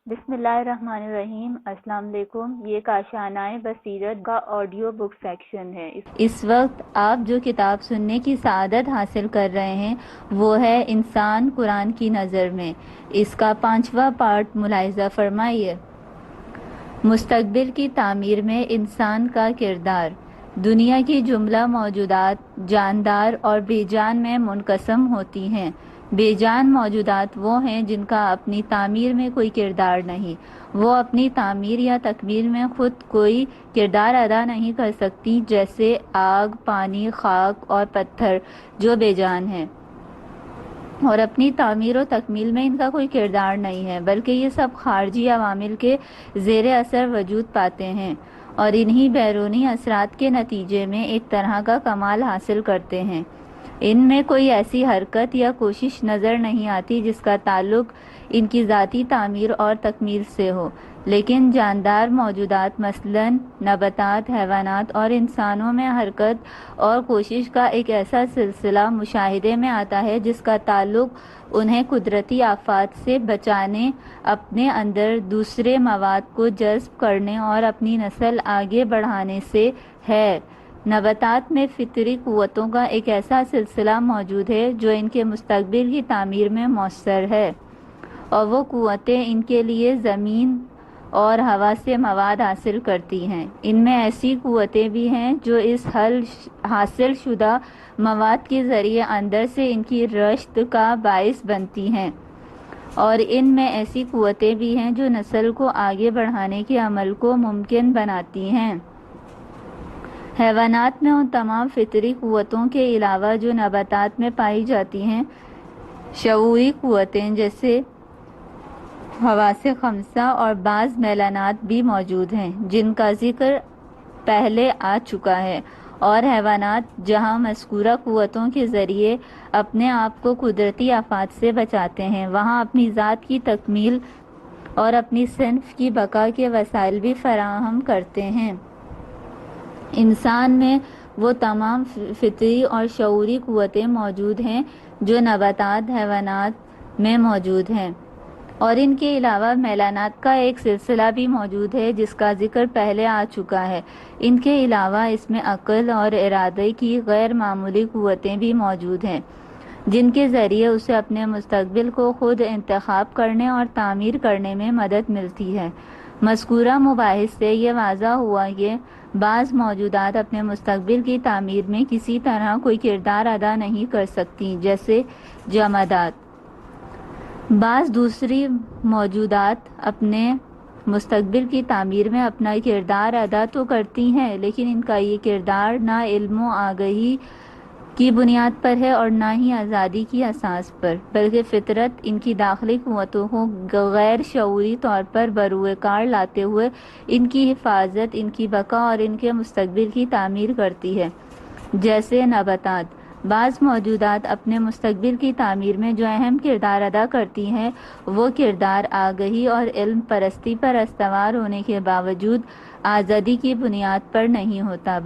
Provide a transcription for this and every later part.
بسم اللہ الرحمن الرحیم۔ السلام علیکم۔ یہ کاشانہ بصیرت کا آڈیو بک سیکشن ہے۔ اس وقت آپ جو کتاب سننے کی سعادت حاصل کر رہے ہیں وہ ہے انسان قرآن کی نظر میں۔ اس کا 5واں پارٹ ملاحظہ فرمائیے۔ مستقبل کی تعمیر میں انسان کا کردار۔ دنیا کی جملہ موجودات جاندار اور بے جان میں منقسم ہوتی ہیں۔ بے جان موجودات وہ ہیں جن کا اپنی تعمیر میں کوئی کردار نہیں، وہ اپنی تعمیر یا تکمیل میں خود کوئی کردار ادا نہیں کر سکتی، جیسے آگ، پانی، خاک اور پتھر جو بے جان ہیں، اور اپنی تعمیر و تکمیل میں ان کا کوئی کردار نہیں ہے، بلکہ یہ سب خارجی عوامل کے زیر اثر وجود پاتے ہیں اور انہی بیرونی اثرات کے نتیجے میں ایک طرح کا کمال حاصل کرتے ہیں۔ ان میں کوئی ایسی حرکت یا کوشش نظر نہیں آتی جس کا تعلق ان کی ذاتی تعمیر اور تکمیل سے ہو، لیکن جاندار موجودات مثلاً نباتات، حیوانات اور انسانوں میں حرکت اور کوشش کا ایک ایسا سلسلہ مشاہدے میں آتا ہے جس کا تعلق انہیں قدرتی آفات سے بچانے، اپنے اندر دوسرے مواد کو جذب کرنے اور اپنی نسل آگے بڑھانے سے ہے۔ نباتات میں فطری قوتوں کا ایک ایسا سلسلہ موجود ہے جو ان کے مستقبل کی تعمیر میں مؤثر ہے، اور وہ قوتیں ان کے لیے زمین اور ہوا سے مواد حاصل کرتی ہیں۔ ان میں ایسی قوتیں بھی ہیں جو اس حاصل شدہ مواد کے ذریعے اندر سے ان کی رشد کا باعث بنتی ہیں، اور ان میں ایسی قوتیں بھی ہیں جو نسل کو آگے بڑھانے کے عمل کو ممکن بناتی ہیں۔ حیوانات میں ان تمام فطری قوتوں کے علاوہ جو نباتات میں پائی جاتی ہیں، شعوری قوتیں جیسے حواس خمسہ اور بعض میلانات بھی موجود ہیں، جن کا ذکر پہلے آ چکا ہے، اور حیوانات جہاں مذکورہ قوتوں کے ذریعے اپنے آپ کو قدرتی آفات سے بچاتے ہیں، وہاں اپنی ذات کی تکمیل اور اپنی صنف کی بقا کے وسائل بھی فراہم کرتے ہیں۔ انسان میں وہ تمام فطری اور شعوری قوتیں موجود ہیں جو نباتات، حیوانات میں موجود ہیں، اور ان کے علاوہ میلانات کا ایک سلسلہ بھی موجود ہے جس کا ذکر پہلے آ چکا ہے۔ ان کے علاوہ اس میں عقل اور ارادے کی غیر معمولی قوتیں بھی موجود ہیں، جن کے ذریعے اسے اپنے مستقبل کو خود انتخاب کرنے اور تعمیر کرنے میں مدد ملتی ہے۔ مذکورہ مباحث سے یہ واضح ہوا کہ بعض موجودات اپنے مستقبل کی تعمیر میں کسی طرح کوئی کردار ادا نہیں کر سکتی، جیسے جمادات۔ بعض دوسری موجودات اپنے مستقبل کی تعمیر میں اپنا کردار ادا تو کرتی ہیں، لیکن ان کا یہ کردار نہ علم و آگہی کی بنیاد پر ہے اور نہ ہی آزادی کی اساس پر، بلکہ فطرت ان کی داخلی قوتوں کو غیر شعوری طور پر بروئے کار لاتے ہوئے ان کی حفاظت، ان کی بقا اور ان کے مستقبل کی تعمیر کرتی ہے۔ جیسے نباتات، بعض موجودات اپنے مستقبل کی تعمیر میں جو اہم کردار ادا کرتی ہیں، وہ کردار آگہی اور علم پرستی پر استوار ہونے کے باوجود آزادی کی بنیاد پر نہیں ہوتا،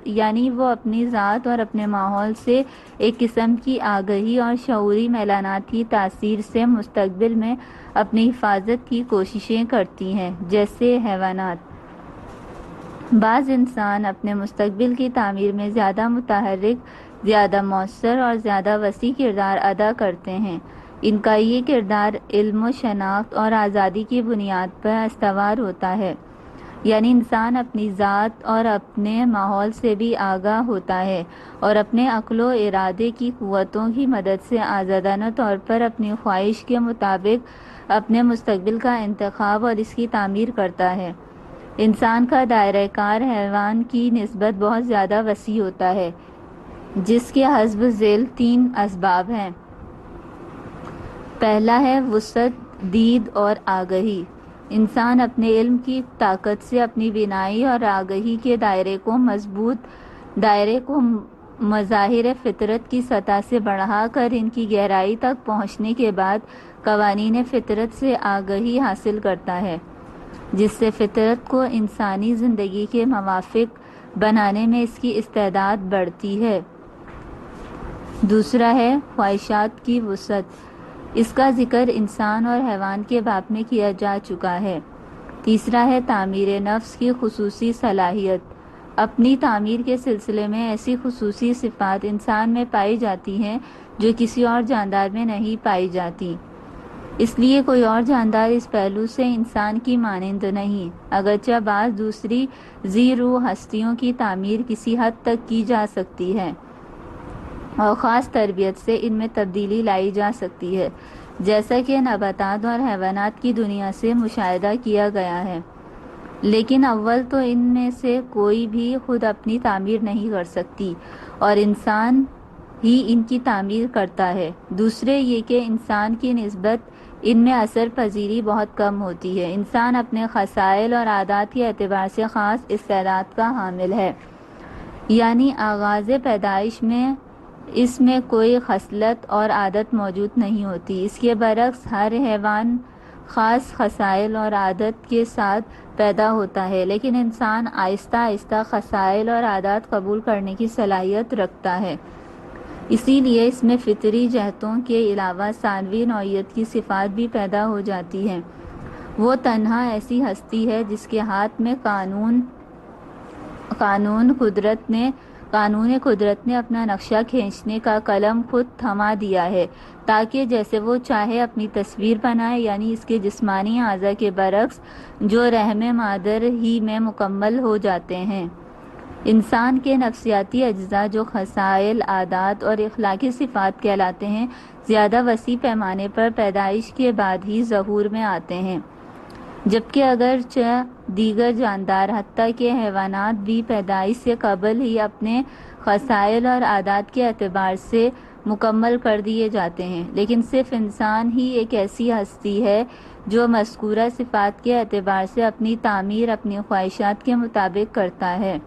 یعنی وہ اپنی ذات اور اپنے ماحول سے ایک قسم کی آگہی اور شعوری میلانات کی تاثیر سے مستقبل میں اپنی حفاظت کی کوششیں کرتی ہیں۔ جیسے حیوانات، بعض انسان اپنے مستقبل کی تعمیر میں زیادہ متحرک، زیادہ مؤثر اور زیادہ وسیع کردار ادا کرتے ہیں۔ ان کا یہ کردار علم و شناخت اور آزادی کی بنیاد پر استوار ہوتا ہے، یعنی انسان اپنی ذات اور اپنے ماحول سے بھی آگاہ ہوتا ہے اور اپنے عقل و ارادے کی قوتوں کی مدد سے آزادانہ طور پر اپنی خواہش کے مطابق اپنے مستقبل کا انتخاب اور اس کی تعمیر کرتا ہے۔ انسان کا دائرہ کار حیوان کی نسبت بہت زیادہ وسیع ہوتا ہے، جس کے حسب ذیل 3 اسباب ہیں۔ پہلا ہے وسعت، دید اور آگہی۔ انسان اپنے علم کی طاقت سے اپنی بینائی اور آگہی کے دائرے کو مظاہر فطرت کی سطح سے بڑھا کر ان کی گہرائی تک پہنچنے کے بعد قوانین فطرت سے آگہی حاصل کرتا ہے، جس سے فطرت کو انسانی زندگی کے موافق بنانے میں اس کی استعداد بڑھتی ہے۔ دوسرا ہے خواہشات کی وسعت۔ اس کا ذکر انسان اور حیوان کے باب میں کیا جا چکا ہے۔ تیسرا ہے تعمیر نفس کی خصوصی صلاحیت۔ اپنی تعمیر کے سلسلے میں ایسی خصوصی صفات انسان میں پائی جاتی ہیں جو کسی اور جاندار میں نہیں پائی جاتی، اس لیے کوئی اور جاندار اس پہلو سے انسان کی مانند نہیں، اگرچہ بعض دوسری ذی روح ہستیوں کی تعمیر کسی حد تک کی جا سکتی ہے اور خاص تربیت سے ان میں تبدیلی لائی جا سکتی ہے، جیسا کہ نباتات اور حیوانات کی دنیا سے مشاہدہ کیا گیا ہے۔ لیکن اول تو ان میں سے کوئی بھی خود اپنی تعمیر نہیں کر سکتی اور انسان ہی ان کی تعمیر کرتا ہے۔ دوسرے یہ کہ انسان کی نسبت ان میں اثر پذیری بہت کم ہوتی ہے۔ انسان اپنے خصائل اور عادات کے اعتبار سے خاص استعداد کا حامل ہے، یعنی آغاز پیدائش میں اس میں کوئی خصلت اور عادت موجود نہیں ہوتی۔ اس کے برعکس ہر حیوان خاص خصائل اور عادت کے ساتھ پیدا ہوتا ہے، لیکن انسان آہستہ آہستہ خصائل اور عادات قبول کرنے کی صلاحیت رکھتا ہے۔ اسی لیے اس میں فطری جہتوں کے علاوہ ثانوی نوعیت کی صفات بھی پیدا ہو جاتی ہیں۔ وہ تنہا ایسی ہستی ہے جس کے ہاتھ میں قانون قدرت نے اپنا نقشہ کھینچنے کا قلم خود تھما دیا ہے، تاکہ جیسے وہ چاہے اپنی تصویر بنائے، یعنی اس کے جسمانی اعضاء کے برعکس جو رحم مادر ہی میں مکمل ہو جاتے ہیں۔ انسان کے نفسیاتی اجزاء جو خصائل، عادات اور اخلاقی صفات کہلاتے ہیں، زیادہ وسیع پیمانے پر پیدائش کے بعد ہی ظہور میں آتے ہیں، جبکہ اگرچہ دیگر جاندار حتیٰ کہ حیوانات بھی پیدائش سے قبل ہی اپنے خصائل اور عادات کے اعتبار سے مکمل کر دیے جاتے ہیں، لیکن صرف انسان ہی ایک ایسی ہستی ہے جو مذکورہ صفات کے اعتبار سے اپنی تعمیر اپنی خواہشات کے مطابق کرتا ہے،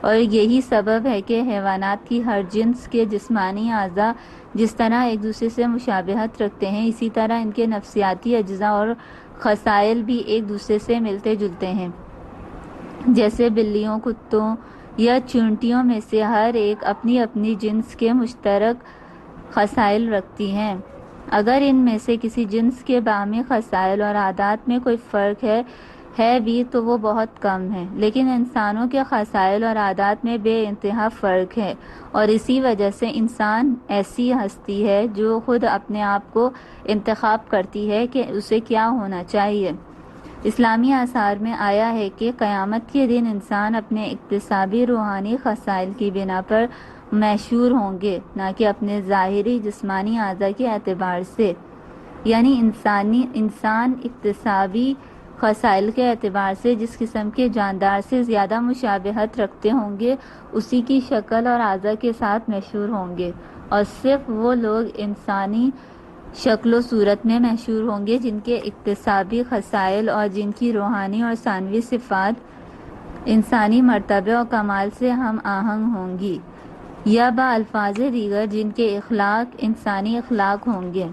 اور یہی سبب ہے کہ حیوانات کی ہر جنس کے جسمانی اعضاء جس طرح ایک دوسرے سے مشابہت رکھتے ہیں، اسی طرح ان کے نفسیاتی اجزاء اور خصائل بھی ایک دوسرے سے ملتے جلتے ہیں۔ جیسے بلیوں، کتوں یا چونٹیوں میں سے ہر ایک اپنی اپنی جنس کے مشترک خصائل رکھتی ہیں۔ اگر ان میں سے کسی جنس کے باہمی خصائل اور عادات میں کوئی فرق ہے بھی تو وہ بہت کم ہے، لیکن انسانوں کے خصائل اور عادات میں بے انتہا فرق ہے، اور اسی وجہ سے انسان ایسی ہستی ہے جو خود اپنے آپ کو انتخاب کرتی ہے کہ اسے کیا ہونا چاہیے۔ اسلامی آثار میں آیا ہے کہ قیامت کے دن انسان اپنے اکتسابی روحانی خصائل کی بنا پر محشور ہوں گے، نہ کہ اپنے ظاہری جسمانی اعضاء کے اعتبار سے، یعنی انسان اکتسابی خصائل کے اعتبار سے جس قسم کے جاندار سے زیادہ مشابہت رکھتے ہوں گے اسی کی شکل اور اعضاء کے ساتھ محشور ہوں گے، اور صرف وہ لوگ انسانی شکل و صورت میں محشور ہوں گے جن کے اکتسابی خصائل اور جن کی روحانی اور ثانوی صفات انسانی مرتبے اور کمال سے ہم آہنگ ہوں گی، یا بالفاظ دیگر جن کے اخلاق انسانی اخلاق ہوں گے۔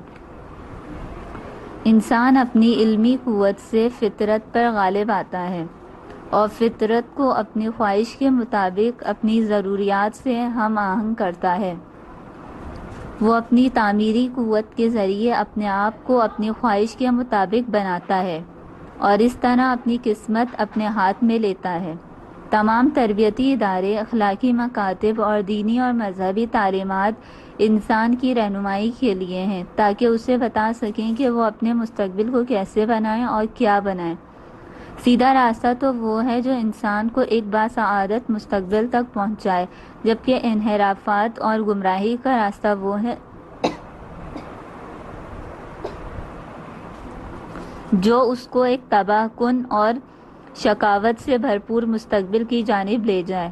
انسان اپنی علمی قوت سے فطرت پر غالب آتا ہے اور فطرت کو اپنی خواہش کے مطابق اپنی ضروریات سے ہم آہنگ کرتا ہے۔ وہ اپنی تعمیری قوت کے ذریعے اپنے آپ کو اپنی خواہش کے مطابق بناتا ہے اور اس طرح اپنی قسمت اپنے ہاتھ میں لیتا ہے۔ تمام تربیتی ادارے، اخلاقی مکاتب اور دینی اور مذہبی تعلیمات انسان کی رہنمائی کے لیے ہیں تاکہ اسے بتا سکیں کہ وہ اپنے مستقبل کو کیسے بنائیں اور کیا بنائیں۔ سیدھا راستہ تو وہ ہے جو انسان کو ایک باسعادت مستقبل تک پہنچائے، جبکہ انحرافات اور گمراہی کا راستہ وہ ہے جو اس کو ایک تباہ کن اور شقاوت سے بھرپور مستقبل کی جانب لے جائے۔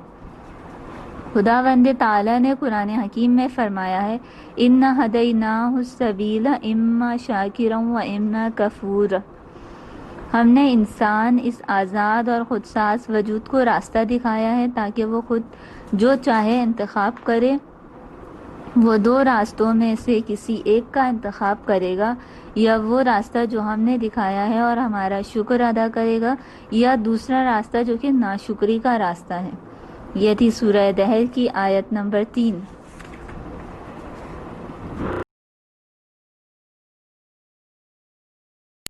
خداوند تعالیٰ نے قرآن حکیم میں فرمایا ہے، اِنَّا هَدَيْنَاهُ السَّبِيلَ إِمَّا شَاكِرًا وَإِمَّا كَفُورًا۔ ہم نے انسان اس آزاد اور خودساز وجود کو راستہ دکھایا ہے تاکہ وہ خود جو چاہے انتخاب کرے۔ وہ دو راستوں میں سے کسی ایک کا انتخاب کرے گا، یا وہ راستہ جو ہم نے دکھایا ہے اور ہمارا شکر ادا کرے گا، یا دوسرا راستہ جو کہ ناشکری کا راستہ ہے۔ یہ تھی سورہ دہر کی آیت نمبر 3۔